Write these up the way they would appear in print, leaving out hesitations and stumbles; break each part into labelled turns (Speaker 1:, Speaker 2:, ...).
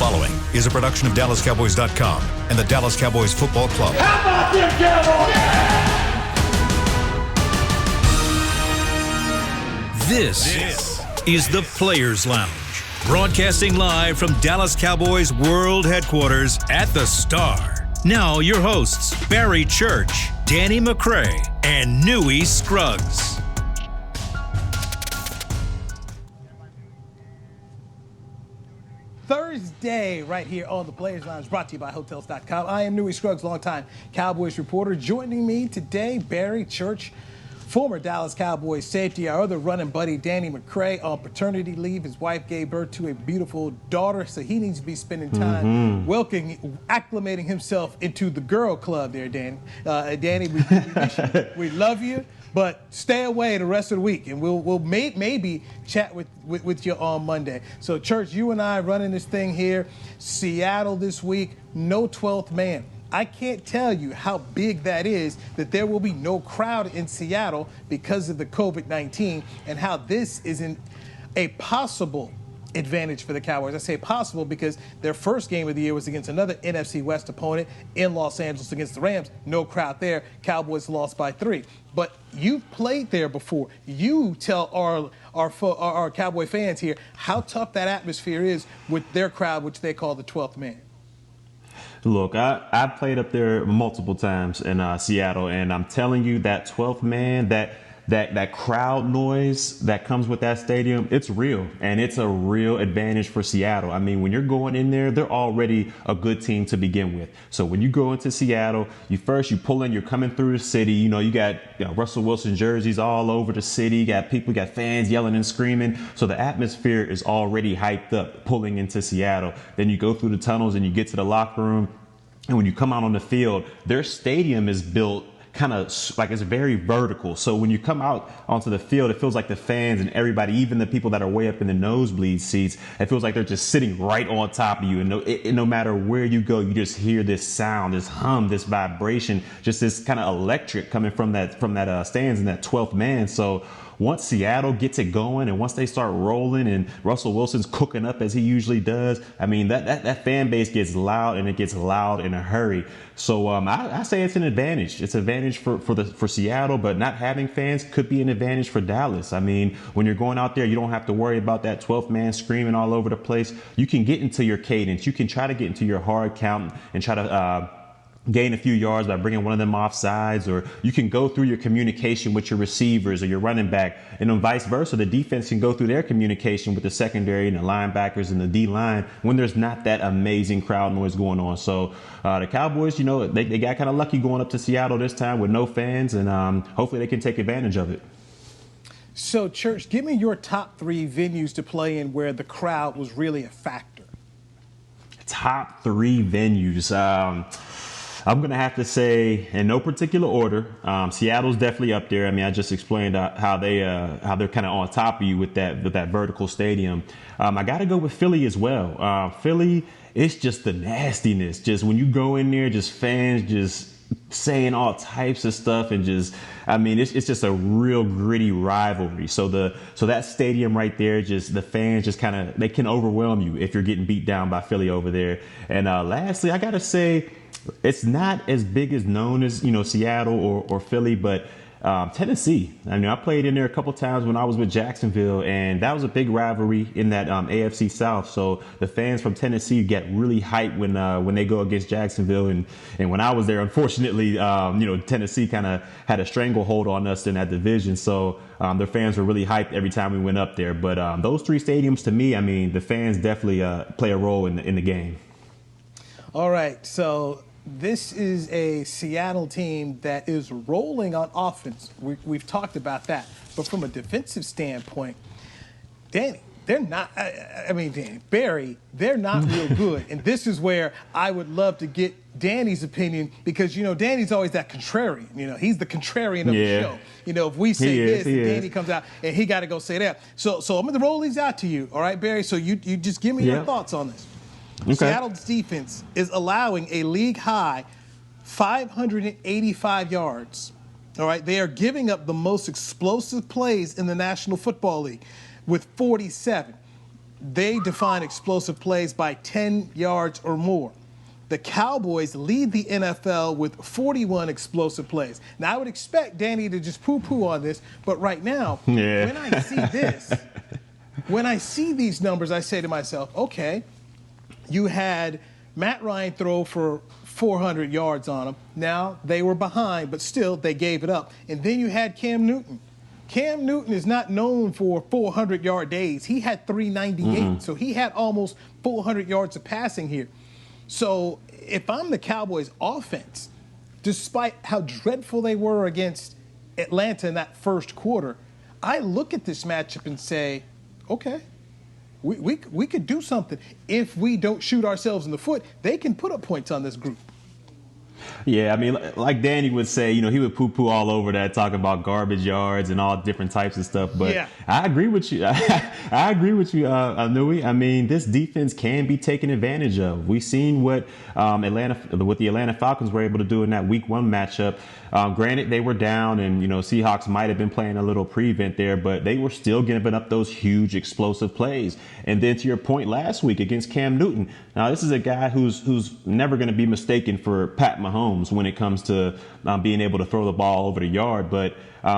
Speaker 1: following is a production of DallasCowboys.com and the Dallas Cowboys Football Club.
Speaker 2: How about them Cowboys?
Speaker 1: This is the Players Lounge, broadcasting live from Dallas Cowboys World Headquarters at the Star. Now your hosts, Barry Church, Danny McCray, and Newy Scruggs.
Speaker 3: Thursday, right here on the Players Lounge, brought to you by Hotels.com. I am Newy Scruggs, longtime Cowboys reporter. Joining me today, Barry Church, former Dallas Cowboys safety, our other running buddy, Danny McCray, on paternity leave. His wife gave birth to a beautiful daughter, so he needs to be spending time acclimating himself into the girl club there, Danny. Danny, we miss you. We love you. But stay away the rest of the week, and we'll maybe chat with you on Monday. So, Church, you and I running this thing here. Seattle this week, no 12th man. I can't tell you how big that is, that there will be no crowd in Seattle because of the COVID-19, and how this is a possible advantage for the Cowboys. I say possible because their first game of the year was against another NFC West opponent in Los Angeles against the Rams. No crowd there. Cowboys lost by 3. But you've played there before. You tell our Cowboy fans here how tough that atmosphere is with their crowd, which they call the 12th man.
Speaker 4: Look, I played up there multiple times in Seattle, and I'm telling you that 12th man, that crowd noise that comes with that stadium, it's real, and it's a real advantage for Seattle. I mean, when you're going in there, they're already a good team to begin with. So when you go into Seattle, you pull in, you're coming through the city. You got Russel Wilson jerseys all over the city. You got fans yelling and screaming. So the atmosphere is already hyped up pulling into Seattle. Then you go through the tunnels and you get to the locker room. And when you come out on the field, their stadium is built kind of like it's very vertical. So when you come out onto the field, it feels like the fans and everybody, even the people that are way up in the nosebleed seats, it feels like they're just sitting right on top of you. And no matter where you go, you just hear this sound, this hum, this vibration, just this kind of electric coming from that stands in that 12th man. So once Seattle gets it going and once they start rolling and Russell Wilson's cooking up as he usually does, I mean, that fan base gets loud, and it gets loud in a hurry. So I say it's an advantage. It's an advantage for Seattle, but not having fans could be an advantage for Dallas. I mean, when you're going out there, you don't have to worry about that 12th man screaming all over the place. You can get into your cadence. You can try to get into your hard count and try to gain a few yards by bringing one of them off sides, or you can go through your communication with your receivers or your running back, and then vice versa. The defense can go through their communication with the secondary and the linebackers and the D-line when there's not that amazing crowd noise going on. So the Cowboys, they got kind of lucky going up to Seattle this time with no fans, and hopefully they can take advantage of it.
Speaker 3: So, Church, give me your top 3 venues to play in where the crowd was really a factor.
Speaker 4: Top 3 venues. I'm going to have to say, in no particular order, Seattle's definitely up there. I mean, I just explained how they're kind of on top of you with that vertical stadium. I got to go with Philly as well. Philly, it's just the nastiness. Just when you go in there, just fans just saying all types of stuff, and it's just a real gritty rivalry. So that stadium right there, just the fans just kind of, they can overwhelm you if you're getting beat down by Philly over there. And lastly, I got to say, it's not as big as known as, Seattle or Philly, but Tennessee. I mean, I played in there a couple times when I was with Jacksonville, and that was a big rivalry in that AFC South. So the fans from Tennessee get really hyped when they go against Jacksonville. And when I was there, unfortunately, Tennessee kind of had a stranglehold on us in that division. So their fans were really hyped every time we went up there. But those 3 stadiums, to me, I mean, the fans definitely play a role in the game.
Speaker 3: All right, so this is a Seattle team that is rolling on offense. We've talked about that. But from a defensive standpoint, Danny, they're not, Barry, they're not real good. And this is where I would love to get Danny's opinion, because, Danny's always that contrarian. He's the contrarian of the show. If we say Danny comes out and he got to go say that. So I'm going to roll these out to you, all right, Barry? So you just give me your thoughts on this. Okay. Seattle's defense is allowing a league-high 585 yards. All right, they are giving up the most explosive plays in the National Football League with 47. they define explosive plays by 10 yards or more. The Cowboys lead the NFL with 41 explosive plays. Now, I would expect Danny to just poo-poo on this, but right now, when I see this, when I see these numbers, I say to myself, okay, you had Matt Ryan throw for 400 yards on them. Now, they were behind, but still, they gave it up. And then you had Cam Newton. Cam Newton is not known for 400-yard days. He had 398, so he had almost 400 yards of passing here. So if I'm the Cowboys offense, despite how dreadful they were against Atlanta in that first quarter, I look at this matchup and say, okay, we could do something. If we don't shoot ourselves in the foot, they can put up points on this group.
Speaker 4: Yeah, I mean, like Danny would say, he would poo-poo all over that, talking about garbage yards and all different types of stuff. But yeah. I agree with you. I agree with you, Newy. I mean, this defense can be taken advantage of. We've seen what the Atlanta Falcons were able to do in that Week 1 matchup. Granted, they were down, and Seahawks might have been playing a little prevent there, but they were still giving up those huge explosive plays. And then to your point last week against Cam Newton, now this is a guy who's never going to be mistaken for Pat Mahomes when it comes to being able to throw the ball over the yard, but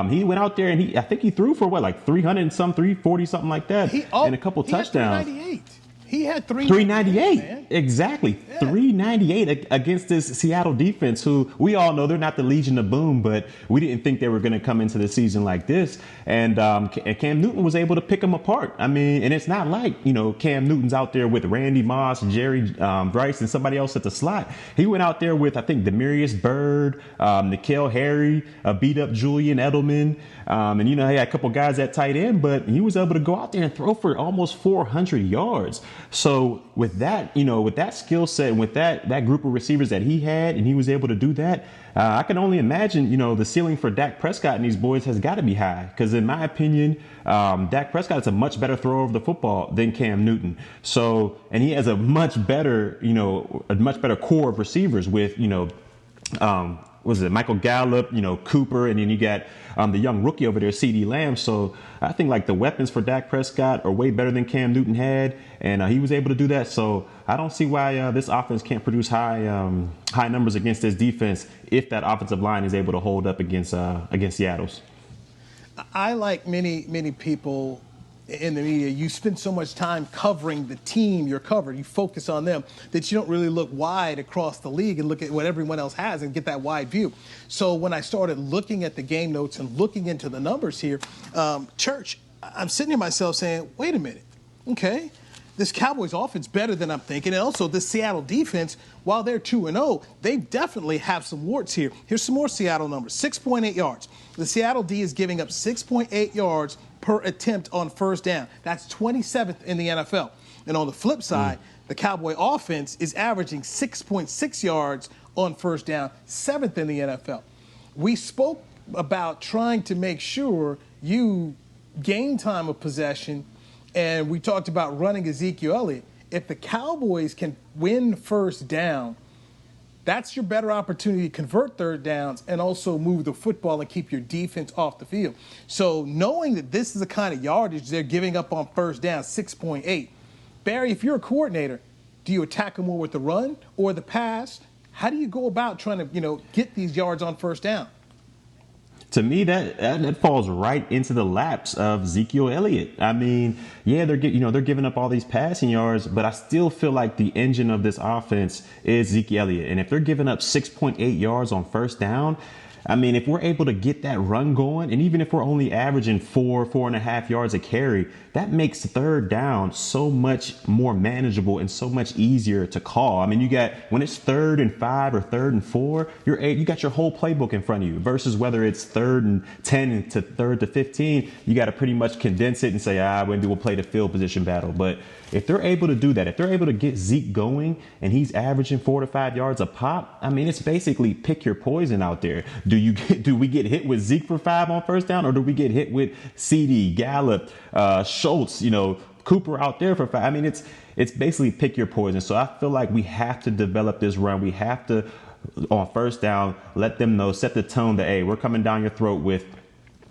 Speaker 4: he went out there and I think he threw for 300 and some, 340, something like that, and a couple touchdowns.
Speaker 3: 398. He had
Speaker 4: 398. Exactly. Yeah. 398 against this Seattle defense, who we all know they're not the Legion of Boom, but we didn't think they were going to come into the season like this. And Cam Newton was able to pick them apart. I mean, and it's not like, Cam Newton's out there with Randy Moss, Jerry Rice, and somebody else at the slot. He went out there with, I think, Demarius Byrd, N'Keal Harry, beat up Julian Edelman. And, he had a couple guys at tight end, but he was able to go out there and throw for almost 400 yards. So with that, with that skill set and with that group of receivers that he had, and he was able to do that, I can only imagine, the ceiling for Dak Prescott and these boys has got to be high. Because in my opinion, Dak Prescott is a much better thrower of the football than Cam Newton. So, and he has a much better core of receivers with, Michael Gallup, Cooper, and then you got the young rookie over there, CeeDee Lamb. So I think the weapons for Dak Prescott are way better than Cam Newton had, and he was able to do that. So I don't see why this offense can't produce high numbers against this defense if that offensive line is able to hold up against Seattle's.
Speaker 3: I, like many people in the media, you spend so much time covering the team you're covering. You focus on them that you don't really look wide across the league and look at what everyone else has and get that wide view. So when I started looking at the game notes and looking into the numbers here, Church, I'm sitting here myself saying, wait a minute, okay, this Cowboys offense better than I'm thinking. And also this Seattle defense, while they're 2-0, they definitely have some warts here. Here's some more Seattle numbers, 6.8 yards. The Seattle D is giving up 6.8 yards per attempt on first down. That's 27th in the NFL. And on the flip side, the Cowboy offense is averaging 6.6 yards on first down, 7th in the NFL. We spoke about trying to make sure you gain time of possession, and we talked about running Ezekiel Elliott. If the Cowboys can win first down, that's your better opportunity to convert third downs and also move the football and keep your defense off the field. So knowing that this is the kind of yardage they're giving up on first down, 6.8, Barry, if you're a coordinator, do you attack them more with the run or the pass? How do you go about trying to, get these yards on first down?
Speaker 4: To me, that falls right into the laps of Ezekiel Elliott. I mean, yeah, they're giving up all these passing yards, but I still feel like the engine of this offense is Ezekiel Elliott. And if they're giving up 6.8 yards on first down, I mean, if we're able to get that run going, and even if we're only averaging 4.5 yards a carry, that makes third down so much more manageable and so much easier to call. I mean, when it's 3rd and 5 or 3rd and 4, you got your whole playbook in front of you, versus whether it's 3rd and 10 to 3rd to 15, you got to pretty much condense it and say, maybe we'll play the field position battle. But if they're able to do that, if they're able to get Zeke going and he's averaging 4 to 5 yards a pop, I mean, it's basically pick your poison out there. Do we get hit with Zeke for 5 on first down, or do we get hit with CD, Gallup, Schultz, Cooper out there for 5? I mean, it's basically pick your poison. So I feel like we have to develop this run. We have to, on first down, let them know, set the tone that, hey, we're coming down your throat with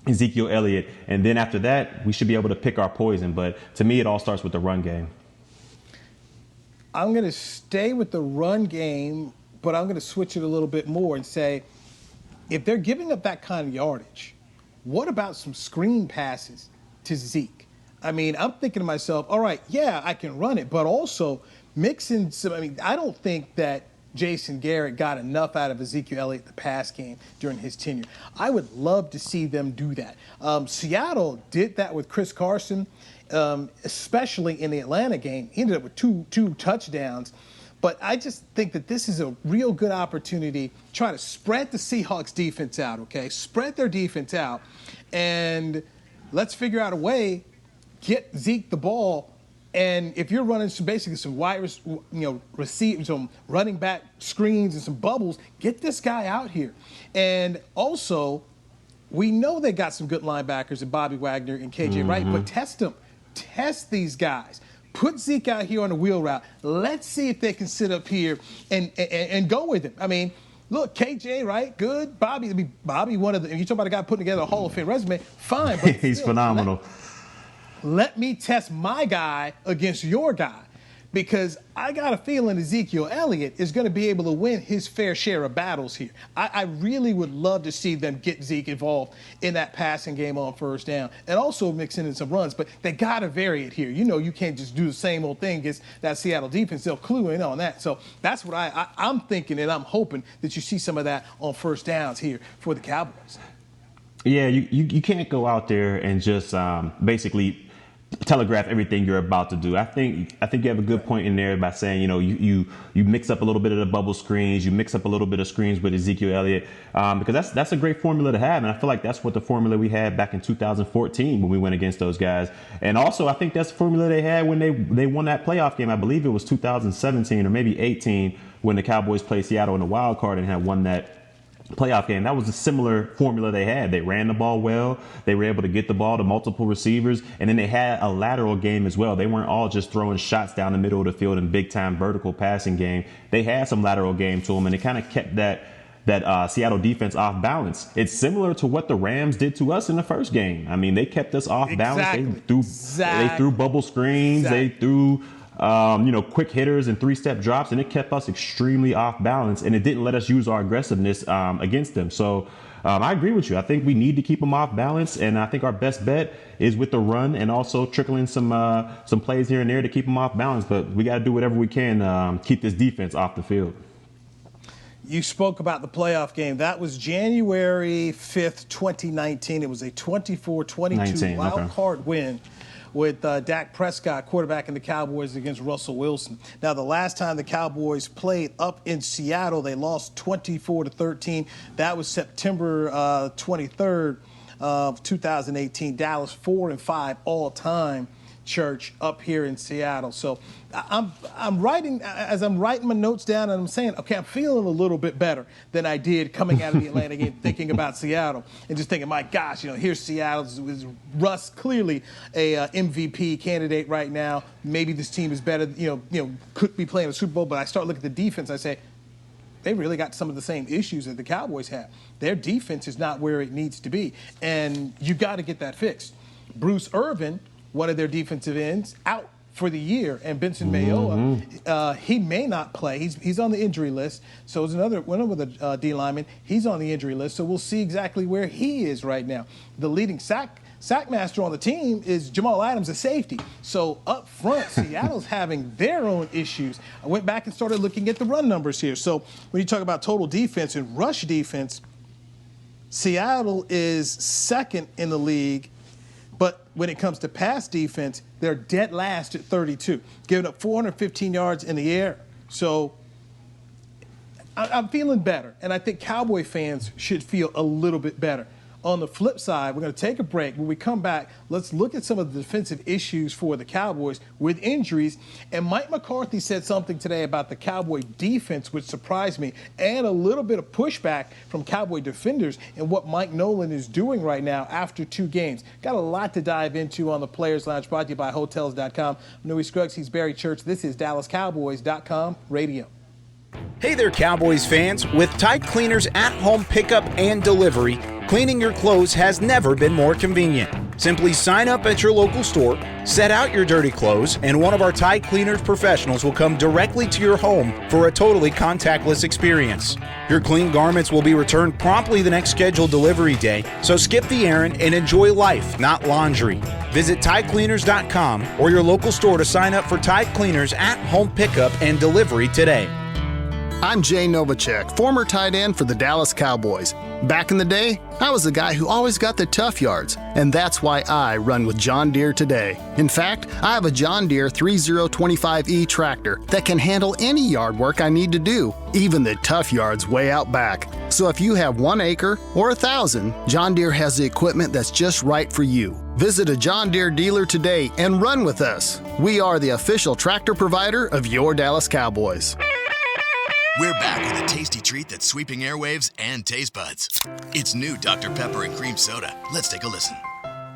Speaker 4: Ezekiel Elliott. And then after that, we should be able to pick our poison. But to me, it all starts with the run game.
Speaker 3: I'm going to stay with the run game, but I'm going to switch it a little bit more and say, if they're giving up that kind of yardage, what about some screen passes to Zeke? I mean, I'm thinking to myself, all right, yeah, I can run it, but also mix in some. I mean, I don't think that Jason Garrett got enough out of Ezekiel Elliott the pass game during his tenure. I would love to see them do that. Seattle did that with Chris Carson, especially in the Atlanta game. He ended up with two touchdowns. But I just think that this is a real good opportunity. Try to spread the Seahawks defense out, okay? Spread their defense out, and let's figure out a way, get Zeke the ball. And if you're running some wide, receive some running back screens and some bubbles, get this guy out here. And also, we know they got some good linebackers in Bobby Wagner and KJ Wright, but test them. Test these guys. Put Zeke out here on the wheel route. Let's see if they can sit up here and go with him. I mean, look, KJ, right? Good. Bobby, one of the, if you talk about a guy putting together a Hall of Fame resume, fine. But
Speaker 4: he's phenomenal.
Speaker 3: Let me test my guy against your guy, because I got a feeling Ezekiel Elliott is going to be able to win his fair share of battles here. I really would love to see them get Zeke involved in that passing game on first down and also mixing in some runs, but they got to vary it here. You know, you can't just do the same old thing against that Seattle defense. They'll clue in on that. So that's what I'm thinking, and I'm hoping that you see some of that on first downs here for the Cowboys.
Speaker 4: Yeah, you can't go out there and just basically telegraph everything you're about to do. I think you have a good point in there by saying, you mix up a little bit of the bubble screens, you mix up a little bit of screens with Ezekiel Elliott, because that's a great formula to have, and I feel like that's what the formula we had back in 2014 when we went against those guys. And also, I think that's the formula they had when they won that playoff game. I believe it was 2017 or maybe 18 when the Cowboys played Seattle in the wild card and had won that playoff game. That was a similar formula they had. They ran the ball well. They were able to get the ball to multiple receivers. And then they had a lateral game as well. They weren't all just throwing shots down the middle of the field in big time vertical passing game. They had some lateral game to them, and it kind of kept that Seattle defense off balance. It's similar to what the Rams did to us in the first game. I mean, they kept us off balance. They threw bubble screens. They threw quick hitters and three-step drops, and it kept us extremely off balance, and it didn't let us use our aggressiveness against them. So I agree with you. I think we need to keep them off balance, and I think our best bet is with the run and also trickling some plays here and there to keep them off balance. But we got to do whatever we can keep this defense off the field.
Speaker 3: You spoke about the playoff game. That was January 5th, 2019. It was a 24-22 wild card win with Dak Prescott, quarterback in the Cowboys, against Russel Wilson. Now, the last time the Cowboys played up in Seattle, they lost 24-13. That was September 23rd of 2018. Dallas 4-5 all time. Church up here in Seattle. So I'm writing, as I'm writing my notes down, and I'm saying, okay, I'm feeling a little bit better than I did coming out of the Atlanta game, thinking about Seattle, and just thinking, my gosh, here's Seattle. Russ, clearly a MVP candidate right now. Maybe this team is better, could be playing a Super Bowl. But I start looking at the defense, I say, they really got some of the same issues that the Cowboys have. Their defense is not where it needs to be, and you got to get that fixed. Bruce Irvin, one of their defensive ends, out for the year, and Benson Mayowa, he may not play. He's on the injury list. So is one of the D linemen. He's on the injury list. So we'll see exactly where he is right now. The leading sackmaster on the team is Jamal Adams, a safety. So up front, Seattle's having their own issues. I went back and started looking at the run numbers here. So when you talk about total defense and rush defense, Seattle is second in the league. But when it comes to pass defense, they're dead last at 32, giving up 415 yards in the air. So I'm feeling better, and I think Cowboy fans should feel a little bit better. On the flip side, we're going to take a break. When we come back, let's look at some of the defensive issues for the Cowboys with injuries. And Mike McCarthy said something today about the Cowboy defense, which surprised me, and a little bit of pushback from Cowboy defenders and what Mike Nolan is doing right now after 2 games. Got a lot to dive into on the Players Lounge, brought to you by Hotels.com. I'm Newy Scruggs. He's Barry Church. This is DallasCowboys.com radio.
Speaker 2: Hey there, Cowboys fans. With Tide Cleaners at-home pickup and delivery, cleaning your clothes has never been more convenient. Simply sign up at your local store, set out your dirty clothes, and one of our Tide Cleaners professionals will come directly to your home for a totally contactless experience. Your clean garments will be returned promptly the next scheduled delivery day, so skip the errand and enjoy life, not laundry. Visit TideCleaners.com or your local store to sign up for Tide Cleaners at-home pickup and delivery today.
Speaker 5: I'm Jay Novacek, former tight end for the Dallas Cowboys. Back in the day, I was the guy who always got the tough yards, and that's why I run with John Deere today. In fact, I have a John Deere 3025E tractor that can handle any yard work I need to do, even the tough yards way out back. So if you have 1 acre or 1,000, John Deere has the equipment that's just right for you. Visit a John Deere dealer today and run with us. We are the official tractor provider of your Dallas Cowboys.
Speaker 6: We're back with a tasty treat that's sweeping airwaves and taste buds. It's new Dr. Pepper and Cream Soda. Let's take a listen.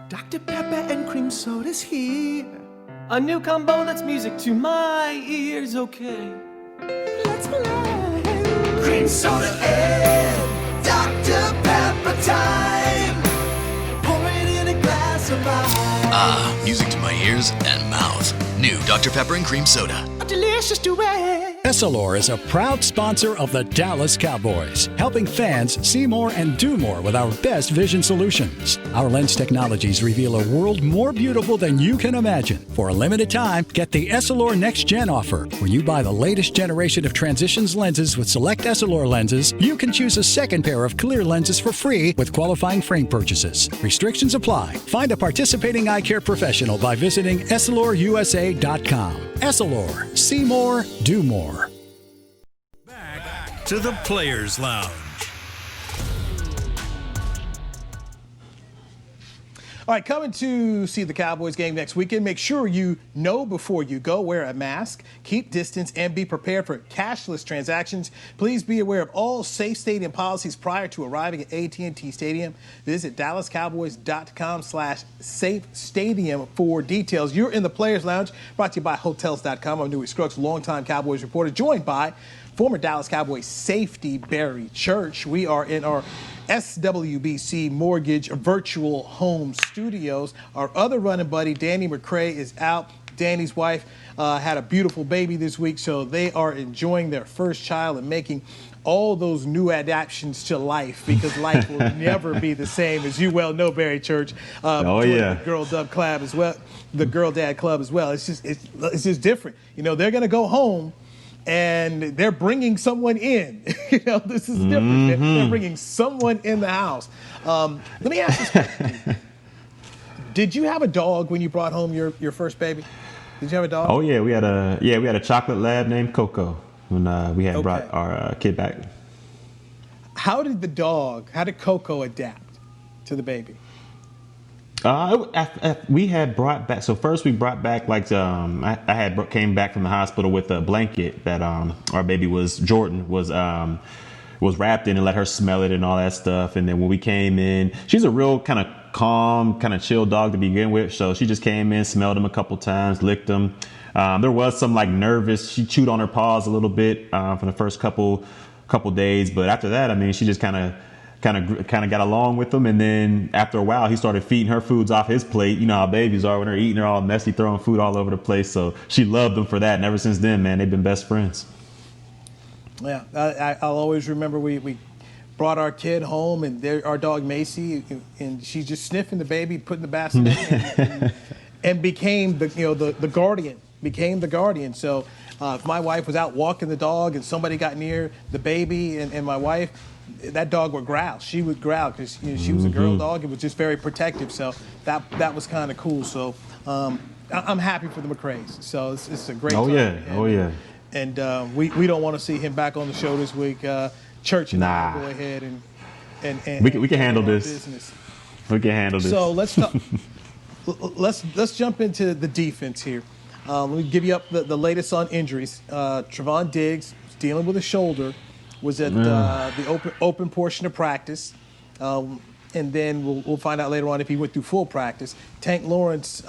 Speaker 7: Dr. Pepper and Cream Soda's here. A new combo that's music to my ears, okay? Let's play. Cream Soda and Dr. Pepper time. Pour it in a glass of ice.
Speaker 6: Ah, music to my ears and mouth. New Dr. Pepper and Cream Soda.
Speaker 7: A delicious duet.
Speaker 8: Essilor is a proud sponsor of the Dallas Cowboys, helping fans see more and do more with our best vision solutions. Our lens technologies reveal a world more beautiful than you can imagine. For a limited time, get the Essilor Next Gen offer. When you buy the latest generation of Transitions lenses with select Essilor lenses, you can choose a second pair of clear lenses for free with qualifying frame purchases. Restrictions apply. Find a participating eye care professional by visiting EssilorUSA.com. Essilor. See more, do more.
Speaker 1: Back to the Players Lounge.
Speaker 3: All right, coming to see the Cowboys game next weekend. Make sure you know before you go, wear a mask, keep distance, and be prepared for cashless transactions. Please be aware of all safe stadium policies prior to arriving at AT&T Stadium. Visit DallasCowboys.com/safe stadium for details. You're in the Players Lounge, brought to you by Hotels.com. I'm Newy Scruggs, longtime Cowboys reporter, joined by former Dallas Cowboys safety Barry Church. We are in our SWBC Mortgage virtual home studios. Our other running buddy, Danny McCray, is out. Danny's wife had a beautiful baby this week, so they are enjoying their first child and making all those new adaptations to life, because life will never be the same, as you well know, Barry Church. The Girl Dub Club as well, the Girl Dad Club as well. It's just different. You know, they're gonna go home, and they're bringing someone in. You know, this is different.
Speaker 4: Mm-hmm.
Speaker 3: They're bringing someone in the house. Let me ask this question. Did you have a dog when you brought home your first baby? Did you have a dog?
Speaker 4: Oh yeah, we had a chocolate lab named Coco when we had brought our kid back.
Speaker 3: How did Coco adapt to the baby?
Speaker 4: We had brought back. So first we brought back I came back from the hospital with a blanket that our baby Jordan was wrapped in, and let her smell it and all that stuff. And then when we came in, she's a real kind of calm, kind of chill dog to begin with. So she just came in, smelled him a couple times, licked him. There was some nervous. She chewed on her paws a little bit for the first couple days, but after that, I mean, she just kind of got along with him. And then after a while, he started feeding her foods off his plate. You know how babies are when they're eating, they're all messy, throwing food all over the place. So she loved him for that. And ever since then, man, they've been best friends.
Speaker 3: Yeah, I'll always remember we brought our kid home, and our dog Macy, and she's just sniffing the baby, putting the basket in, and became the guardian. Became the guardian. So if my wife was out walking the dog and somebody got near the baby and my wife, that dog would growl. She would growl because she was a girl dog and was just very protective. So that was kind of cool. So I'm happy for the McCrays. So it's a great time.
Speaker 4: Oh yeah.
Speaker 3: And we don't want to see him back on the show this week. Church and I will go ahead and
Speaker 4: we can handle this.
Speaker 3: Business.
Speaker 4: We can handle this.
Speaker 3: So let's talk. Let's jump into the defense here. Let me give you up the latest on injuries. Trevon Diggs is dealing with a shoulder. Was at the open portion of practice, and then we'll find out later on if he went through full practice. Tank Lawrence,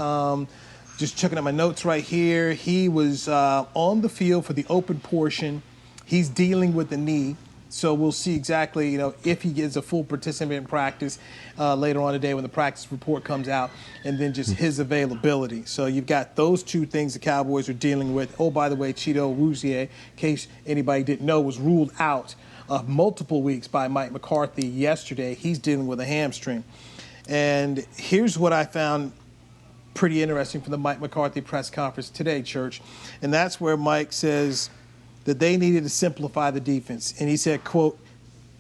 Speaker 3: just checking out my notes right here. He was on the field for the open portion. He's dealing with the knee. So we'll see exactly, if he gets a full participant in practice later on today when the practice report comes out, and then just his availability. So you've got those two things the Cowboys are dealing with. Oh, by the way, Cheeto Rouzier, in case anybody didn't know, was ruled out multiple weeks by Mike McCarthy yesterday. He's dealing with a hamstring. And here's what I found pretty interesting from the Mike McCarthy press conference today, Church. And that's where Mike says that they needed to simplify the defense. And he said, quote,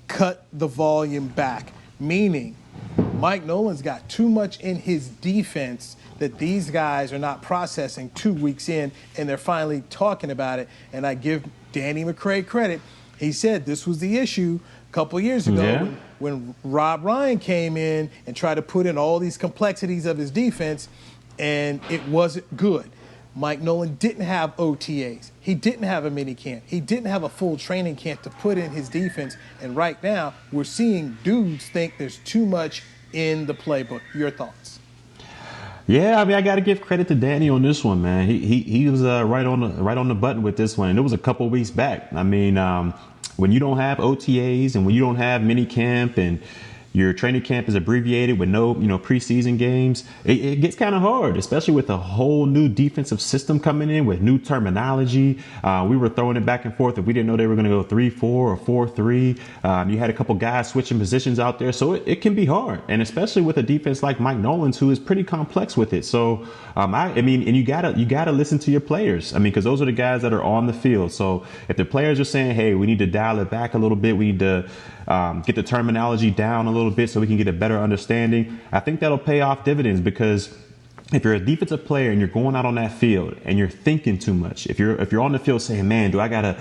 Speaker 3: cut the volume back, meaning Mike Nolan's got too much in his defense that these guys are not processing 2 weeks in, and they're finally talking about it. And I give Danny McCray credit. He said this was the issue a couple years ago when Rob Ryan came in and tried to put in all these complexities of his defense, and it wasn't good. Mike Nolan didn't have OTAs. He didn't have a mini camp. He didn't have a full training camp to put in his defense. And right now, we're seeing dudes think there's too much in the playbook. Your thoughts?
Speaker 4: Yeah, I mean, I got to give credit to Danny on this one, man. He was right on the button with this one, and it was a couple weeks back. I mean, when you don't have OTAs and when you don't have mini camp and your training camp is abbreviated with no, preseason games, it gets kind of hard, especially with a whole new defensive system coming in with new terminology. We were throwing it back and forth if we didn't know they were going to go 3-4 or 4-3. You had a couple guys switching positions out there, so it can be hard, and especially with a defense like Mike Nolan's, who is pretty complex with it. So I mean, and you gotta listen to your players. I mean, because those are the guys that are on the field. So if the players are saying, hey, we need to dial it back a little bit, we need to get the terminology down a little bit so we can get a better understanding, I think that'll pay off dividends, because if you're a defensive player and you're going out on that field and you're thinking too much, if you're on the field saying, man, do I got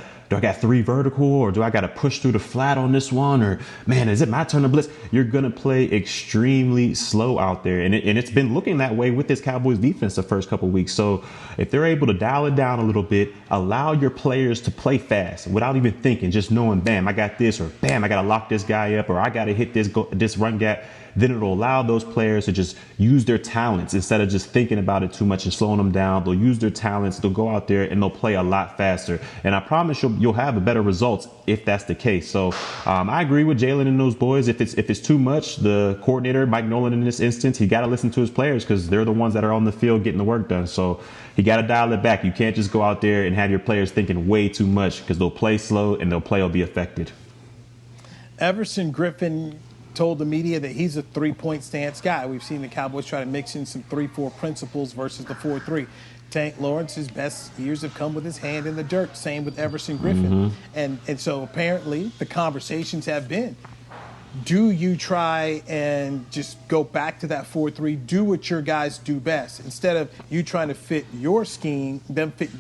Speaker 4: 3 vertical, or do I got to push through the flat on this one, or man, is it my turn to blitz? You're going to play extremely slow out there. And it's been looking that way with this Cowboys defense the first couple of weeks. So if they're able to dial it down a little bit, allow your players to play fast without even thinking, just knowing, bam, I got this, or bam, I got to lock this guy up, or I got to hit this run gap, then it'll allow those players to just use their talents instead of just thinking about it too much and slowing them down. They'll use their talents, they'll go out there and they'll play a lot faster. And I promise you'll have a better results if that's the case. So I agree with Jalen and those boys. If it's too much, the coordinator, Mike Nolan in this instance, he got to listen to his players, because they're the ones that are on the field getting the work done. So he got to dial it back. You can't just go out there and have your players thinking way too much, because they'll play slow and their play will be affected.
Speaker 3: Everson Griffin told the media that he's a 3-point stance guy. We've seen the Cowboys try to mix in some 3-4 principles versus the 4-3. Tank Lawrence's best years have come with his hand in the dirt. Same with Everson Griffin. And so apparently the conversations have been, do you try and just go back to that 4-3, do what your guys do best, instead of you trying to fit your scheme, them fit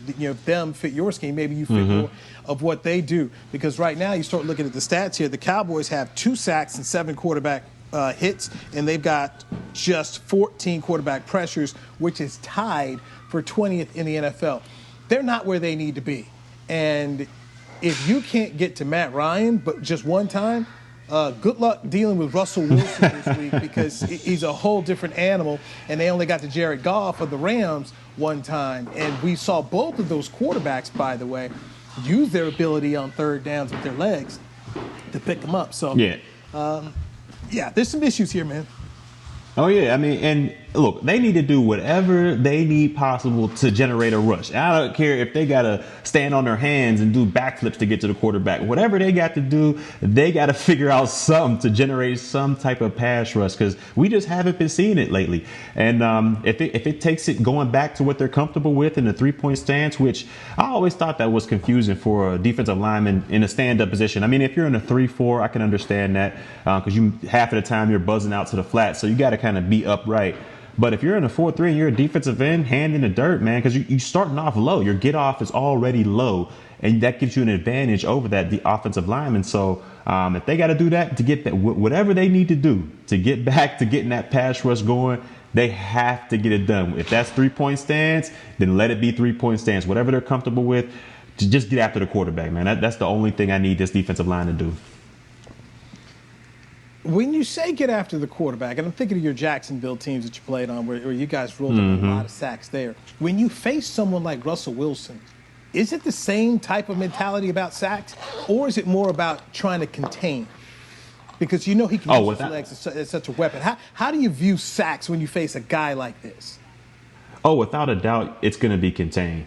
Speaker 3: your scheme, maybe you fit more of what they do. Because right now you start looking at the stats here, the Cowboys have 2 sacks and 7 quarterback hits, and they've got just 14 quarterback pressures, which is tied for 20th in the NFL. They're not where they need to be. And if you can't get to Matt Ryan but just one time, good luck dealing with Russell Wilson this week, because he's a whole different animal, and they only got to Jared Goff of the Rams one time. And we saw both of those quarterbacks, by the way, use their ability on third downs with their legs to pick them up. So, there's some issues here, man.
Speaker 4: Oh, yeah. I mean, and look, they need to do whatever they need possible to generate a rush. I don't care if they got to stand on their hands and do backflips to get to the quarterback. Whatever they got to do, they got to figure out something to generate some type of pass rush, because we just haven't been seeing it lately. And if it takes it going back to what they're comfortable with in the 3-point stance, which I always thought that was confusing for a defensive lineman in a stand-up position. I mean, if you're in a 3-4, I can understand that, because half of the time you're buzzing out to the flat, so you got to kind of be upright. But if you're in a 4-3 and you're a defensive end, hand in the dirt, man, because you're starting off low. Your get off is already low, and that gives you an advantage over the offensive lineman. So if they got to do that to get that, whatever they need to do to get back to getting that pass rush going, they have to get it done. If that's 3-point stance, then let it be 3-point stance. Whatever they're comfortable with, to just get after the quarterback, man. That's the only thing I need this defensive line to do.
Speaker 3: When you say get after the quarterback, and I'm thinking of your Jacksonville teams that you played on, where you guys rolled up a lot of sacks there. When you face someone like Russell Wilson, Is it the same type of mentality about sacks, or is it more about trying to contain? Because you know he can use his legs as such a weapon. How do you view sacks when you face a guy like this?
Speaker 4: Oh, without a doubt, it's going to be contained.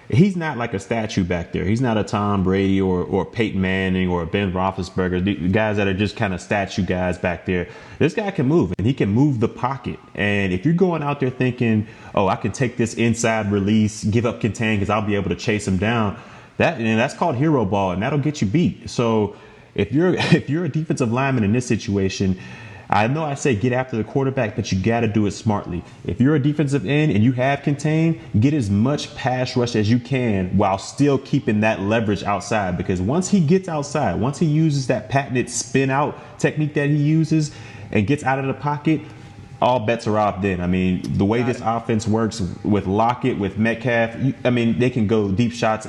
Speaker 4: He's not like a statue back there. He's not a Tom Brady or Peyton Manning or Ben Roethlisberger, the guys that are just kind of statue guys back there. This guy can move, and he can move the pocket. And if you're going out there thinking, oh, I can take this inside release, give up contain because I'll be able to chase him down, that's called hero ball, and that'll get you beat. So if you're a defensive lineman in this situation, I know I say get after the quarterback, but you got to do it smartly. If you're a defensive end and you have contained, get as much pass rush as you can while still keeping that leverage outside. Because once he gets outside, once he uses that patented spin out technique that he uses and gets out of the pocket, all bets are off then. I mean, the way this offense works with Lockett, with Metcalf, they can go deep shots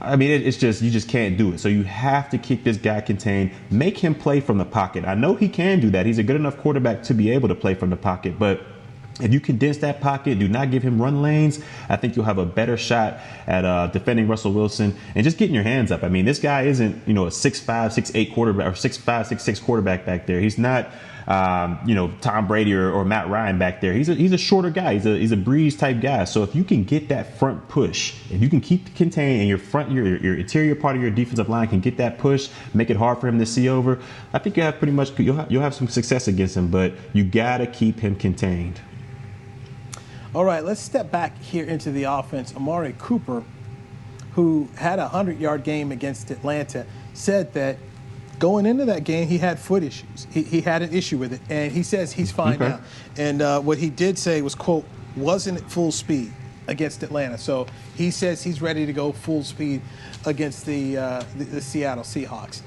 Speaker 4: it's just, you just can't do it. So you have to keep this guy contained, make him play from the pocket. I know he can do that. He's a good enough quarterback to be able to play from the pocket, but if you condense that pocket, do not give him run lanes, I think you'll have a better shot at defending Russel Wilson and just getting your hands up. I mean, this guy isn't, a 6'5", 6'8" quarterback or 6'5", 6'6" quarterback back there. He's not, Tom Brady or Matt Ryan back there. He's a shorter guy. He's a breeze type guy. So if you can get that front push, if you can keep the contain and your interior part of your defensive line can get that push, make it hard for him to see over, I think you'll have some success against him. But you gotta keep him contained.
Speaker 3: All right, let's step back here into the offense. Amari Cooper, who had a 100-yard game against Atlanta, said that going into that game, he had foot issues. He had an issue with it, and he says he's fine now. And what he did say was, quote, wasn't at full speed against Atlanta. So he says he's ready to go full speed against the Seattle Seahawks.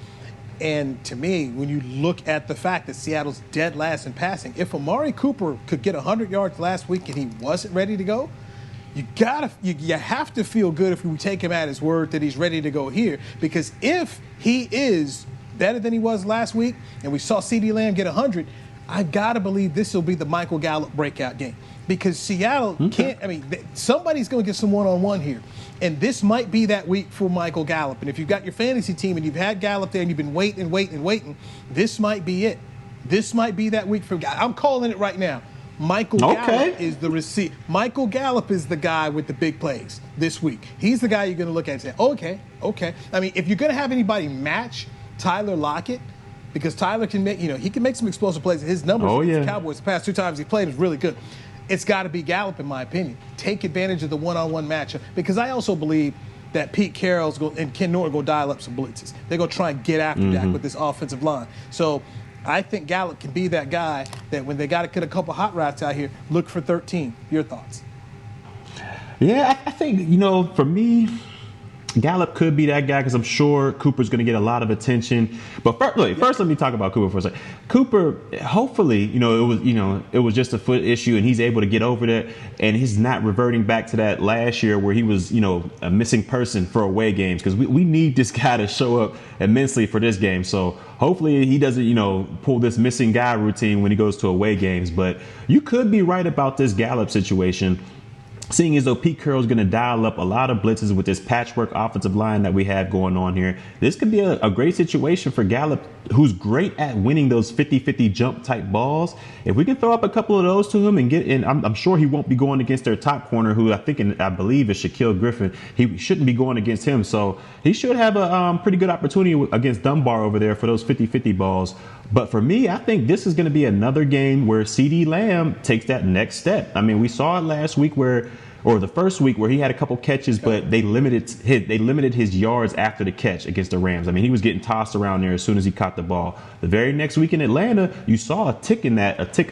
Speaker 3: And to me, when you look at the fact that Seattle's dead last in passing, if Amari Cooper could get 100 yards last week and he wasn't ready to go, you have to feel good if we take him at his word that he's ready to go here. Because if he is better than he was last week, and we saw CeeDee Lamb get 100, I've got to believe this will be the Michael Gallup breakout game. Because Seattle somebody's going to get some one-on-one here. And this might be that week for Michael Gallup. And if you've got your fantasy team and you've had Gallup there and you've been waiting, this might be it. This might be that week for Gallup. I'm calling it right now. Michael Gallup is the receiver. Michael Gallup is the guy with the big plays this week. He's the guy you're going to look at and say, okay. I mean, if you're going to have anybody match Tyler Lockett, because Tyler can make, he can make some explosive plays. His numbers against the Cowboys the past 2 times he played is really good. It's got to be Gallup, in my opinion. Take advantage of the one-on-one matchup, because I also believe that Pete Carroll's and Ken Norton going to dial up some blitzes. They're going to try and get after Dak with this offensive line. So I think Gallup can be that guy that when they got to get a couple hot routes out here, look for 13. Your thoughts?
Speaker 4: Yeah, I think, for me, Gallup could be that guy because I'm sure Cooper's going to get a lot of attention. But first, let me talk about Cooper for a second. Cooper, hopefully, it was just a foot issue and he's able to get over that, and he's not reverting back to that last year where he was, a missing person for away games, because we need this guy to show up immensely for this game. So hopefully he doesn't, pull this missing guy routine when he goes to away games. But you could be right about this Gallup situation, seeing as though Pete Carroll's going to dial up a lot of blitzes with this patchwork offensive line that we have going on here. This could be a great situation for Gallup, who's great at winning those 50-50 jump type balls. If we can throw up a couple of those to him and get in, I'm sure he won't be going against their top corner, who I believe is Shaquille Griffin. He shouldn't be going against him. So he should have a pretty good opportunity against Dunbar over there for those 50-50 balls. But for me, I think this is going to be another game where CeeDee Lamb takes that next step. I mean, we saw it last week or the first week where he had a couple catches, but they limited his yards after the catch against the Rams. I mean, he was getting tossed around there as soon as he caught the ball. The very next week in Atlanta, you saw a tick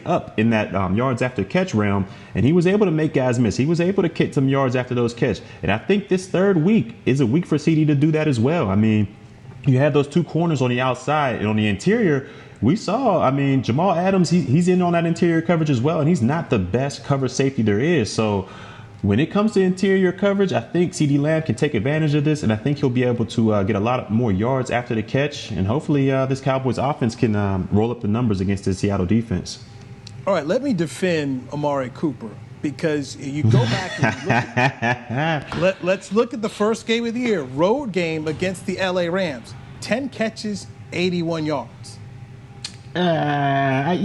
Speaker 4: up in that yards after catch realm, and he was able to make guys miss. He was able to get some yards after those catch. And I think this third week is a week for CD to do that as well. I mean, you have those two corners on the outside, and on the interior, we saw, Jamal Adams, he's in on that interior coverage as well, and he's not the best cover safety there is. So when it comes to interior coverage, I think CeeDee Lamb can take advantage of this, and I think he'll be able to get a lot more yards after the catch, and hopefully this Cowboys offense can roll up the numbers against the Seattle defense.
Speaker 3: All right, let me defend Amari Cooper. because you go back and let's look at the first game of the year, road game against the LA Rams. 10 catches, 81 yards.
Speaker 4: I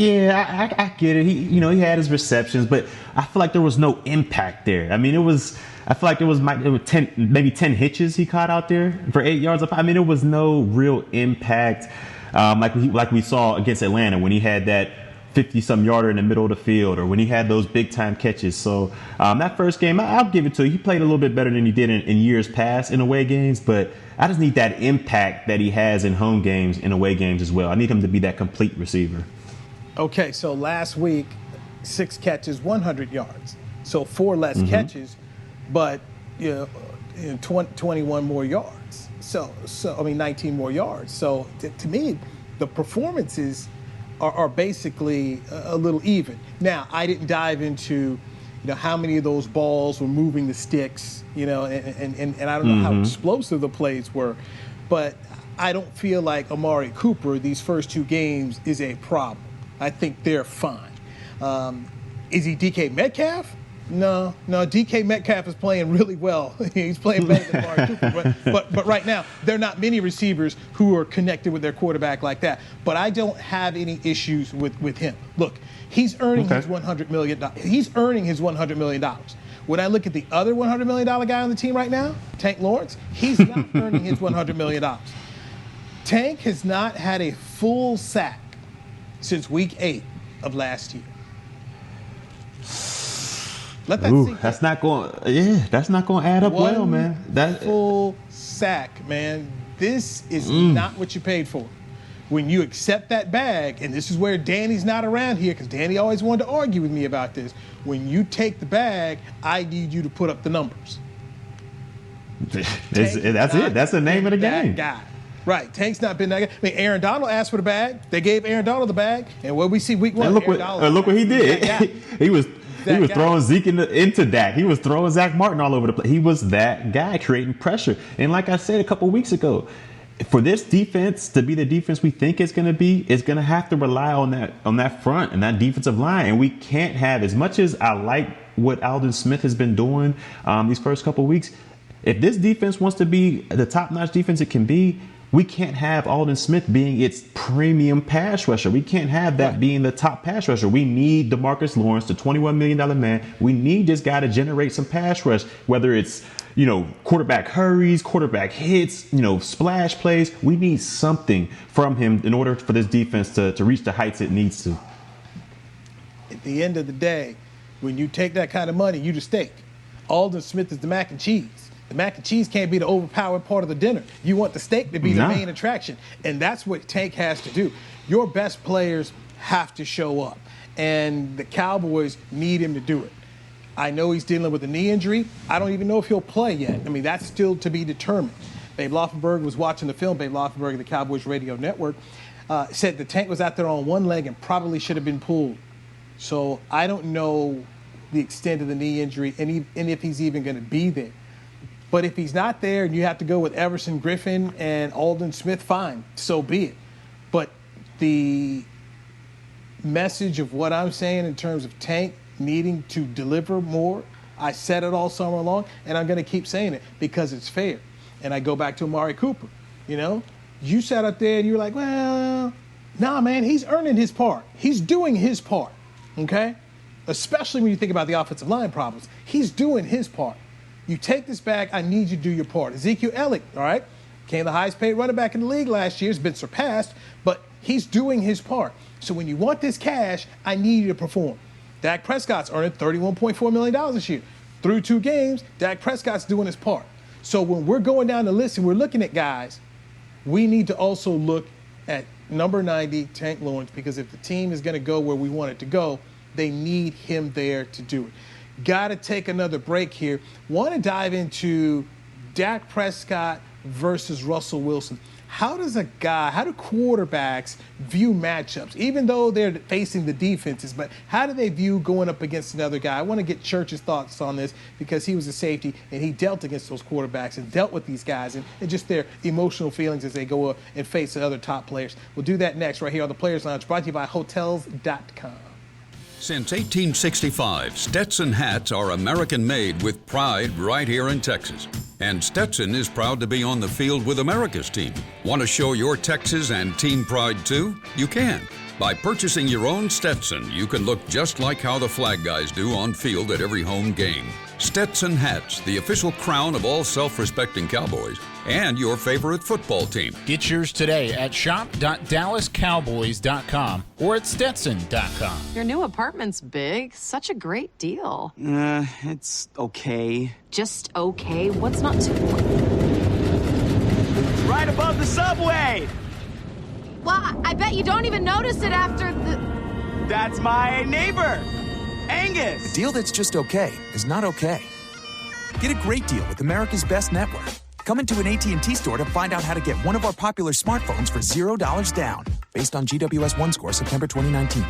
Speaker 4: get it. He had his receptions, but I feel like there was no impact there. I mean, I feel like it was 10 hitches he caught out there for 8 yards. I mean, there was no real impact, like we saw against Atlanta when he had that 50-some yarder in the middle of the field, or when he had those big-time catches. So that first game, I'll give it to you. He played a little bit better than he did in years past in away games, but I just need that impact that he has in home games and away games as well. I need him to be that complete receiver.
Speaker 3: Okay, so last week, 6 catches, 100 yards. So 4 less catches, but 21 more yards. So 19 more yards. So to me, the performances are basically a little even. Now, I didn't dive into how many of those balls were moving the sticks, and I don't know how explosive the plays were, but I don't feel like Amari Cooper, these first 2 games, is a problem. I think they're fine. Is he DK Metcalf? No, DK Metcalf is playing really well. He's playing better than Amari Cooper. But right now, there are not many receivers who are connected with their quarterback like that. But I don't have any issues with him. Look, he's earning his $100 million. He's earning his $100 million. When I look at the other $100 million guy on the team right now, Tank Lawrence, he's not earning his $100 million. Tank has not had a full sack since week 8 of last year. Let that sink in.
Speaker 4: That's not going to add up well, man. That
Speaker 3: full sack, man. This is not what you paid for. When you accept that bag, and this is where Danny's not around here, because Danny always wanted to argue with me about this. When you take the bag, I need you to put up the numbers.
Speaker 4: That's it. That's the name of the game.
Speaker 3: Guy. Right. Tank's not been that guy. I mean, Aaron Donald asked for the bag. They gave Aaron Donald the bag. And what we see week 1,
Speaker 4: and look what he did. He was throwing Zeke into Dak. He was throwing Zach Martin all over the place. He was that guy creating pressure. And like I said a couple weeks ago, for this defense to be the defense we think it's going to be, it's going to have to rely on that front and that defensive line. And we can't have, as much as I like what Aldon Smith has been doing these first couple weeks, if this defense wants to be the top-notch defense it can be, we can't have Aldon Smith being its premium pass rusher. We can't have that being the top pass rusher. We need DeMarcus Lawrence, the $21 million man. We need this guy to generate some pass rush, whether it's, quarterback hurries, quarterback hits, splash plays. We need something from him in order for this defense to reach the heights it needs to.
Speaker 3: At the end of the day, when you take that kind of money, you the steak. Aldon Smith is the mac and cheese. The mac and cheese can't be the overpowered part of the dinner. You want the steak to be the main attraction. And that's what Tank has to do. Your best players have to show up. And the Cowboys need him to do it. I know he's dealing with a knee injury. I don't even know if he'll play yet. I mean, that's still to be determined. Babe Laufenberg was watching the film. Babe Laufenberg of the Cowboys Radio Network said the Tank was out there on one leg and probably should have been pulled. So I don't know the extent of the knee injury and if he's even going to be there. But if he's not there and you have to go with Everson Griffin and Aldon Smith, fine, so be it. But the message of what I'm saying in terms of Tank needing to deliver more, I said it all summer long, and I'm going to keep saying it because it's fair. And I go back to Amari Cooper. You sat up there and you were like, well, nah, man, he's earning his part. He's doing his part, okay? Especially when you think about the offensive line problems. He's doing his part. You take this bag, I need you to do your part. Ezekiel Elliott, all right, became the highest paid running back in the league last year. Has been surpassed, but he's doing his part. So when you want this cash, I need you to perform. Dak Prescott's earning $31.4 million this year. Through 2 games, Dak Prescott's doing his part. So when we're going down the list and we're looking at guys, we need to also look at number 90, Tank Lawrence, because if the team is going to go where we want it to go, they need him there to do it. Got to take another break here. Want to dive into Dak Prescott versus Russell Wilson. How do quarterbacks view matchups, even though they're facing the defenses, but how do they view going up against another guy? I want to get Church's thoughts on this because he was a safety and he dealt against those quarterbacks and dealt with these guys and just their emotional feelings as they go up and face the other top players. We'll do that next right here on the Players Lounge, brought to you by Hotels.com.
Speaker 9: Since 1865, Stetson hats are American-made with pride right here in Texas. And Stetson is proud to be on the field with America's team. Want to show your Texas and team pride too? You can. By purchasing your own Stetson, you can look just like how the flag guys do on field at every home game. Stetson hats, the official crown of all self-respecting Cowboys, and your favorite football team.
Speaker 10: Get yours today at shop.dallascowboys.com or at stetson.com.
Speaker 11: Your new apartment's big. Such a great deal.
Speaker 12: It's okay.
Speaker 11: Just okay? What's not to...
Speaker 12: Right above the subway!
Speaker 11: Well, I bet you don't even notice it after the...
Speaker 12: That's my neighbor, Angus.
Speaker 13: A deal that's just okay is not okay. Get a great deal with America's Best Network. Come into an AT&T store to find out how to get one of our popular smartphones for $0 down, based on GWS One score September 2019.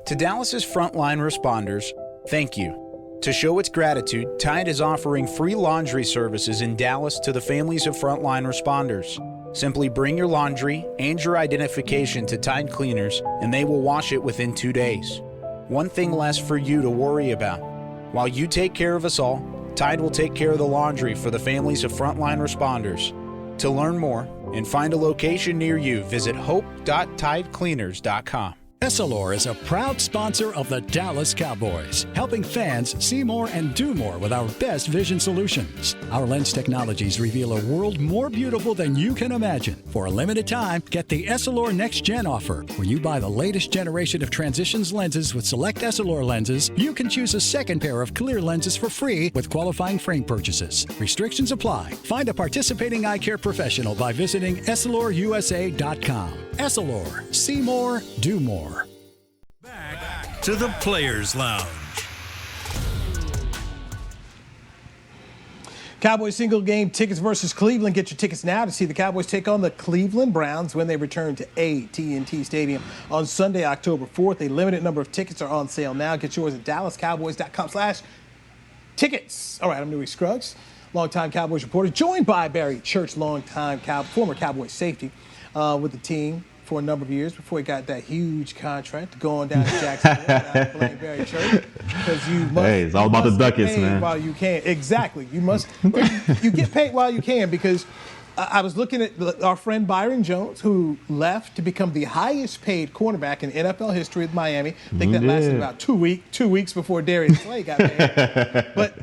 Speaker 2: To Dallas's frontline responders, thank you. To show its gratitude, Tide is offering free laundry services in Dallas to the families of frontline responders. Simply bring your laundry and your identification to Tide Cleaners, and they will wash it within 2 days. One thing less for you to worry about. While you take care of us all, Tide will take care of the laundry for the families of frontline responders. To learn more and find a location near you, visit hope.tidecleaners.com.
Speaker 8: Essilor is a proud sponsor of the Dallas Cowboys, helping fans see more and do more with our best vision solutions. Our lens technologies reveal a world more beautiful than you can imagine. For a limited time, get the Essilor Next Gen offer. When you buy the latest generation of Transitions lenses with select Essilor lenses, you can choose a second pair of clear lenses for free with qualifying frame purchases. Restrictions apply. Find a participating eye care professional by visiting EssilorUSA.com. Essilor. See more, do more.
Speaker 1: Back to the Players Lounge.
Speaker 3: Cowboys single game tickets versus Cleveland. Get your tickets now to see the Cowboys take on the Cleveland Browns when they return to AT&T Stadium on Sunday, October 4th. A limited number of tickets are on sale now. Get yours at dallascowboys.com/tickets. All right, I'm Newy Scruggs, longtime Cowboys reporter, joined by Barry Church, longtime former Cowboys safety with the team for a number of years before he got that huge contract going down to Jacksonville. Blame Barry Church, because you must.
Speaker 4: Hey, it's all about the ducats, man.
Speaker 3: While you can, exactly. You must. You get paid while you can, because I was looking at our friend Byron Jones, who left to become the highest paid cornerback in NFL history with Miami. I think that lasted about 2 weeks before Darius Slay got paid. But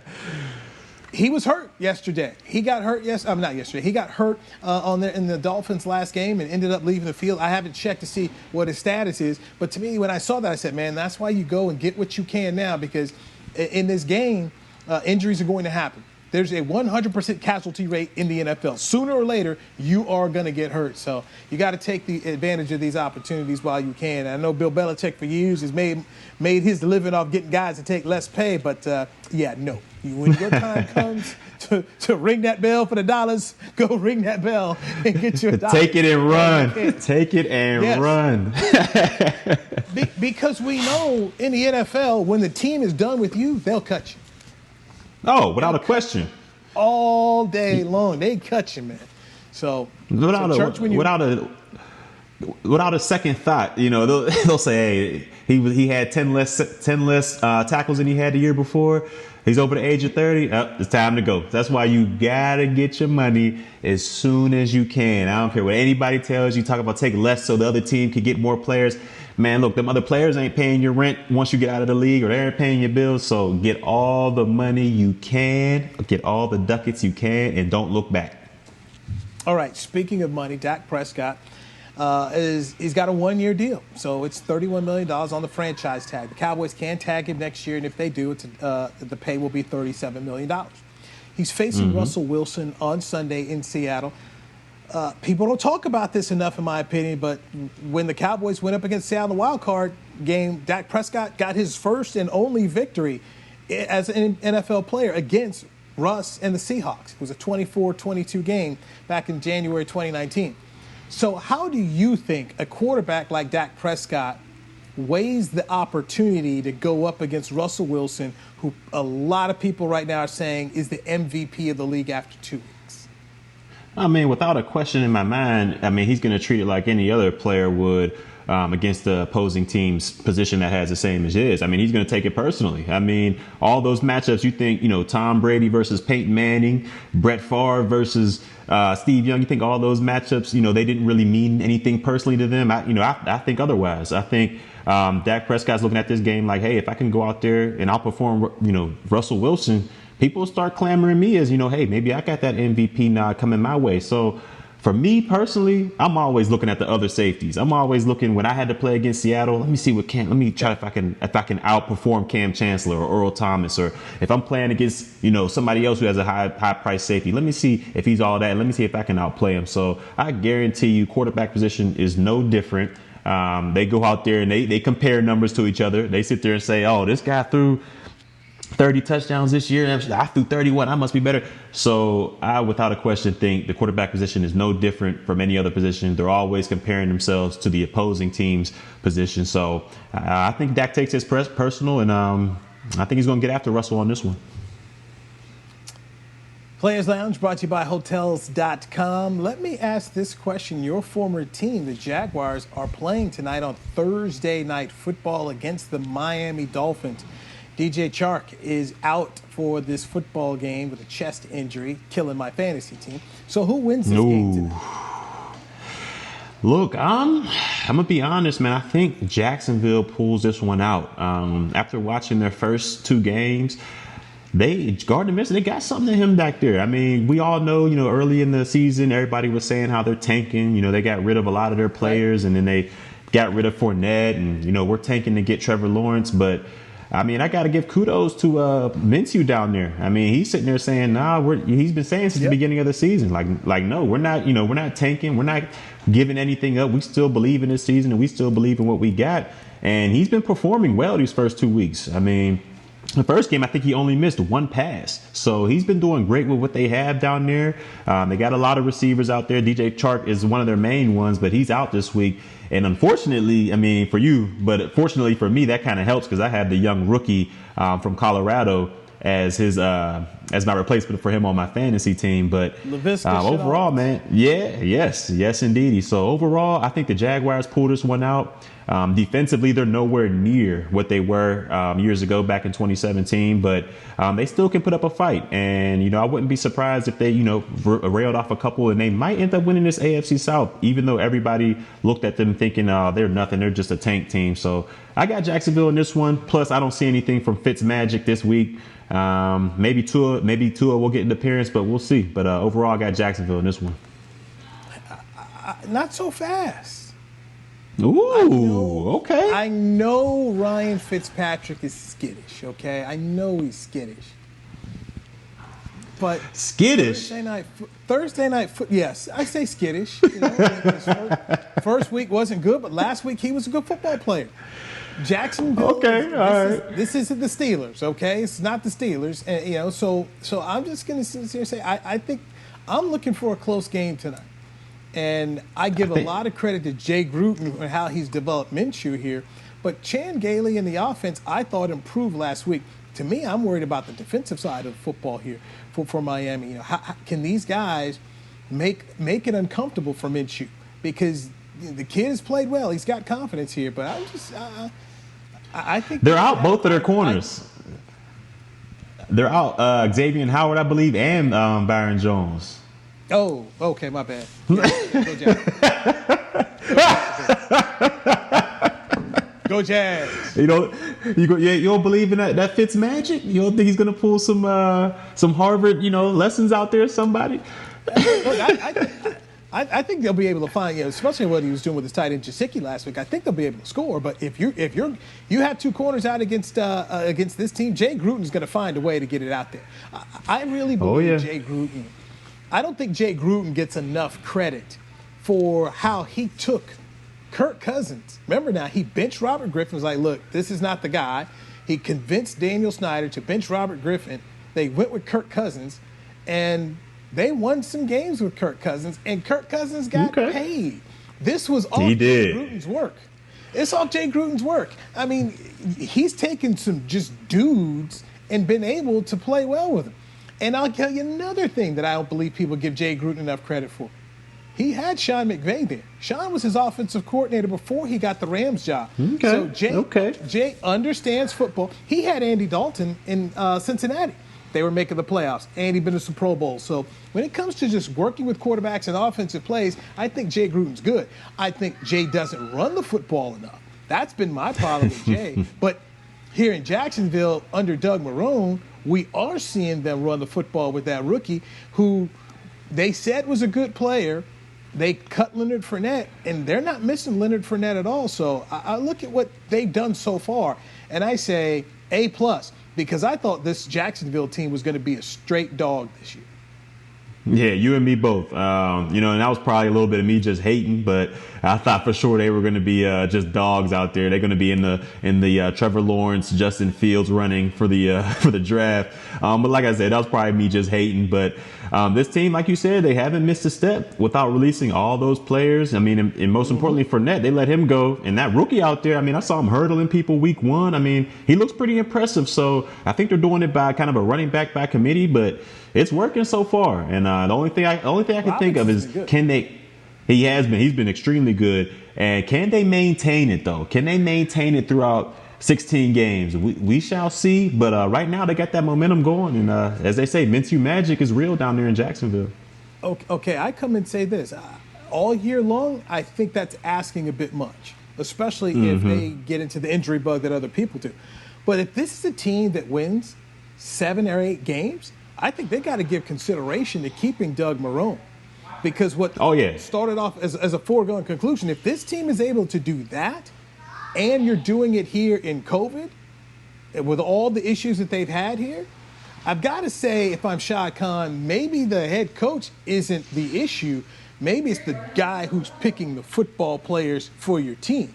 Speaker 3: he was hurt yesterday. He got hurt not yesterday. He got hurt in the Dolphins' last game and ended up leaving the field. I haven't checked to see what his status is, but to me, when I saw that, I said, man, that's why you go and get what you can now, because in this game, injuries are going to happen. There's a 100% casualty rate in the NFL. Sooner or later, you are going to get hurt. So you got to take the advantage of these opportunities while you can. I know Bill Belichick for years has made his living off getting guys to take less pay, but no. When your time comes to ring that bell for the dollars, go ring that bell and get your dollars.
Speaker 4: Take it and run. Take it and run.
Speaker 3: Because we know in the NFL, when the team is done with you, they'll cut you.
Speaker 4: Oh, without a question.
Speaker 3: All day long, they cut you, man. So
Speaker 4: without a second thought, they'll say, hey, he had 10 less tackles than he had the year before. He's over the age of 30. It's time to go. That's why you gotta get your money as soon as you can. I don't care what anybody tells you. Talk about take less so the other team can get more players. Man, look, them other players ain't paying your rent once you get out of the league, or they ain't paying your bills. So get all the money you can, get all the ducats you can, and don't look back.
Speaker 3: All right. Speaking of money, Dak Prescott he's got a 1-year deal, so it's $31 million on the franchise tag. The Cowboys can tag him next year, and if they do, the pay will be $37 million. He's facing Russel Wilson on Sunday in Seattle. People don't talk about this enough, in my opinion, but when the Cowboys went up against Seattle in the wild card game, Dak Prescott got his first and only victory as an NFL player against Russ and the Seahawks. It was a 24-22 game back in January 2019. So how do you think a quarterback like Dak Prescott weighs the opportunity to go up against Russell Wilson, who a lot of people right now are saying is the MVP of the league after 2 weeks?
Speaker 4: I mean, without a question in my mind, he's going to treat it like any other player would against the opposing team's position that has the same as his. I mean, he's going to take it personally. I mean, all those matchups you think, Tom Brady versus Peyton Manning, Brett Favre versus Steve Young, you think all those matchups, they didn't really mean anything personally to them? I think otherwise. I think Dak Prescott's looking at this game like, hey, if I can go out there and outperform, Russell Wilson, people start clamoring me as, hey, maybe I got that MVP nod coming my way. So for me personally, I'm always looking at the other safeties. I'm always looking when I had to play against Seattle. Let me try if I can outperform Cam Chancellor or Earl Thomas, or if I'm playing against somebody else who has a high price safety. Let me see if he's all that. Let me see if I can outplay him. So I guarantee you, quarterback position is no different. They go out there and they compare numbers to each other. They sit there and say, oh, this guy threw 30 touchdowns this year. I threw 31. I must be better. So I, without a question, think the quarterback position is no different from any other position. They're always comparing themselves to the opposing team's position. So I think Dak takes his personal, and I think he's going to get after Russell on this one.
Speaker 3: Players Lounge brought to you by Hotels.com. Let me ask this question. Your former team, the Jaguars, are playing tonight on Thursday Night Football against the Miami Dolphins. DJ Chark is out for this football game with a chest injury, killing my fantasy team. So who wins this game tonight?
Speaker 4: Look, I'm going to be honest, man. I think Jacksonville pulls this one out. After watching their first two games, Gardner Minshew, they got something to him back there. I mean, we all know, early in the season, everybody was saying how they're tanking. They got rid of a lot of their players, and then they got rid of Fournette, and, we're tanking to get Trevor Lawrence. But I mean, I got to give kudos to Minshew down there. I mean, he's sitting there saying, he's been saying since the beginning of the season, like, no, we're not, we're not tanking. We're not giving anything up. We still believe in this season, and we still believe in what we got. And he's been performing well these first 2 weeks. I mean, the first game, I think he only missed one pass. So he's been doing great with what they have down there. They got a lot of receivers out there. DJ Chark is one of their main ones, but he's out this week. And unfortunately, I mean, for you, but fortunately for me, that kind of helps because I had the young rookie from Colorado as my replacement for him on my fantasy team. But overall, man, yes, indeed. So overall, I think the Jaguars pulled this one out. Defensively, they're nowhere near what they were years ago back in 2017, but they still can put up a fight. And, I wouldn't be surprised if they, railed off a couple and they might end up winning this AFC South, even though everybody looked at them thinking, they're nothing. They're just a tank team. So I got Jacksonville in this one. Plus, I don't see anything from Fitzmagic this week. Maybe Tua will get an appearance, but we'll see. But overall, I got Jacksonville in this one.
Speaker 3: Not so fast.
Speaker 4: Ooh, okay.
Speaker 3: I know Ryan Fitzpatrick is skittish, okay? I know he's skittish. But
Speaker 4: skittish?
Speaker 3: Thursday night, yes, I say skittish. First week wasn't good, but last week he was a good football player. Jacksonville.
Speaker 4: Okay, all right.
Speaker 3: This isn't the Steelers, okay? It's not the Steelers, and so I'm just going to sit here and say I think I'm looking for a close game tonight. And I give a lot of credit to Jay Gruden and how he's developed Minshew here. But Chan Gailey in the offense, I thought improved last week. To me, I'm worried about the defensive side of football here for Miami. How can these guys make it uncomfortable for Minshew? Because the kid has played well. He's got confidence here. But I think
Speaker 4: they're out both of their corners. They're out Xavier Howard, I believe, and Byron Jones.
Speaker 3: Oh, okay, my bad. Yeah, go Jags.
Speaker 4: You don't believe in that Fitz magic? You don't think he's gonna pull some Harvard, lessons out there? Somebody.
Speaker 3: Look, I think they'll be able to find, especially what he was doing with his tight end Jasicki last week. I think they'll be able to score. But if you have two corners out against this team, Jay Gruden's going to find a way to get it out there. I really believe Jay Gruden. I don't think Jay Gruden gets enough credit for how he took Kirk Cousins. Remember now, he benched Robert Griffin. Was like, look, this is not the guy. He convinced Daniel Snyder to bench Robert Griffin. They went with Kirk Cousins, and they won some games with Kirk Cousins, and Kirk Cousins got paid. This was all Jay Gruden's work. It's all Jay Gruden's work. I mean, he's taken some just dudes and been able to play well with them. And I'll tell you another thing that I don't believe people give Jay Gruden enough credit for. he had Sean McVay there. Sean was his offensive coordinator before he got the Rams job. So Jay understands football. He had Andy Dalton in Cincinnati. They were making the playoffs. Andy been to some Pro Bowls. So when it comes to just working with quarterbacks and offensive plays, I think Jay Gruden's good. I think Jay doesn't run the football enough. That's been my problem with Jay. But here in Jacksonville, under Doug Marrone, we are seeing them run the football with that rookie who they said was a good player. They cut Leonard Fournette, and they're not missing Leonard Fournette at all. So I look at what they've done so far, and I say A+, because I thought this Jacksonville team was going to be a straight dog this year.
Speaker 4: Yeah, you and me both. And that was probably a little bit of me just hating, but I thought for sure they were going to be just dogs out there. They're going to be in the Trevor Lawrence, Justin Fields running for the draft. But like I said, that was probably me just hating. But this team, like you said, they haven't missed a step without releasing all those players. I mean, and most importantly, Fournette, they let him go. And that rookie out there, I mean, I saw him hurdling people week 1. I mean, he looks pretty impressive. So I think they're doing it by kind of a running back by committee, but it's working so far. And the only thing I can think of is can they? He's been extremely good. And can they maintain it though? Can they maintain it throughout 16 games? We shall see. But right now they got that momentum going. And as they say, Minshew magic is real down there in Jacksonville.
Speaker 3: Okay, I come and say this. All year long, I think that's asking a bit much, especially if they get into the injury bug that other people do. But if this is a team that wins 7 or 8 games, I think they got to give consideration to keeping Doug Marrone. Because what started off as a foregone conclusion, if this team is able to do that, and you're doing it here in COVID, with all the issues that they've had here, I've got to say, if I'm Shad Khan, maybe the head coach isn't the issue. Maybe it's the guy who's picking the football players for your team.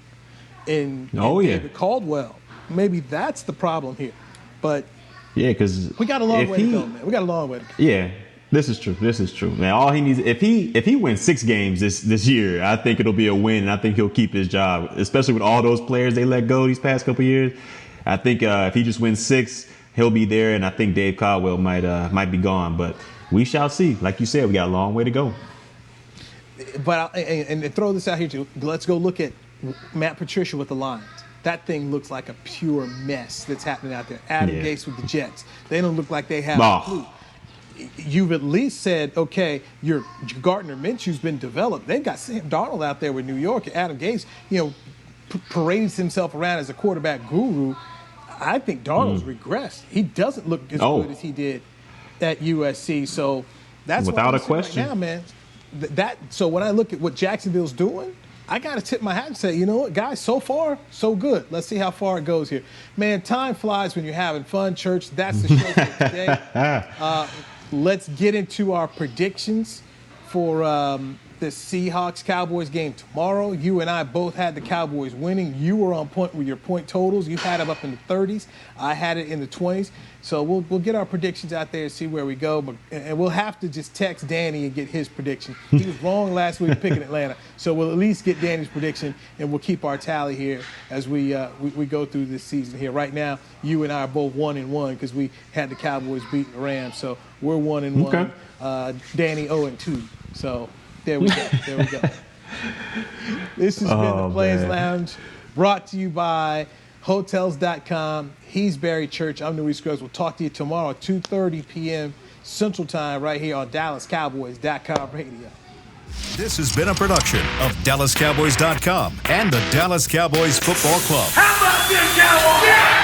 Speaker 3: And David Caldwell. Maybe that's the problem here. But
Speaker 4: because
Speaker 3: we got a long way to go, man. We got a long way to go.
Speaker 4: Yeah. This is true, man. All he needs, if he wins 6 games this year, I think it'll be a win, and I think he'll keep his job, especially with all those players they let go these past couple of years. I think if he just wins 6, he'll be there, and I think Dave Caldwell might be gone. But we shall see. Like you said, we got a long way to go.
Speaker 3: But and throw this out here too. Let's go look at Matt Patricia with the Lions. That thing looks like a pure mess that's happening out there. Adam Gase with the Jets. They don't look like they have a clue. You've at least said, okay, your Gardner Minshew's been developed. They've got Sam Darnold out there with New York. Adam Gase, parades himself around as a quarterback guru. I think Darnold's regressed. He doesn't look as good as he did at USC. So that's
Speaker 4: without a question,
Speaker 3: right now, man. So when I look at what Jacksonville's doing, I got to tip my hat and say, you know what, guys, so far, so good. Let's see how far it goes here. Man, time flies when you're having fun, church. That's the show for today. Let's get into our predictions for the Seahawks-Cowboys game tomorrow. You and I both had the Cowboys winning. You were on point with your point totals. You had them up in the 30s. I had it in the 20s. So we'll get our predictions out there and see where we go. And we'll have to just text Danny and get his prediction. He was wrong last week picking Atlanta. So we'll at least get Danny's prediction, and we'll keep our tally here as we go through this season here. Right now, you and I are both 1-1 because we had the Cowboys beating the Rams. So we're 1-1. Okay. Danny 0-2. So there we go. This has been the Players Lounge, brought to you by Hotels.com. He's Barry Church. I'm Newy Scruggs. We'll talk to you tomorrow at 2:30 p.m. Central Time right here on DallasCowboys.com radio.
Speaker 1: This has been a production of DallasCowboys.com and the Dallas Cowboys Football Club.
Speaker 7: How about this, Cowboys? Yeah!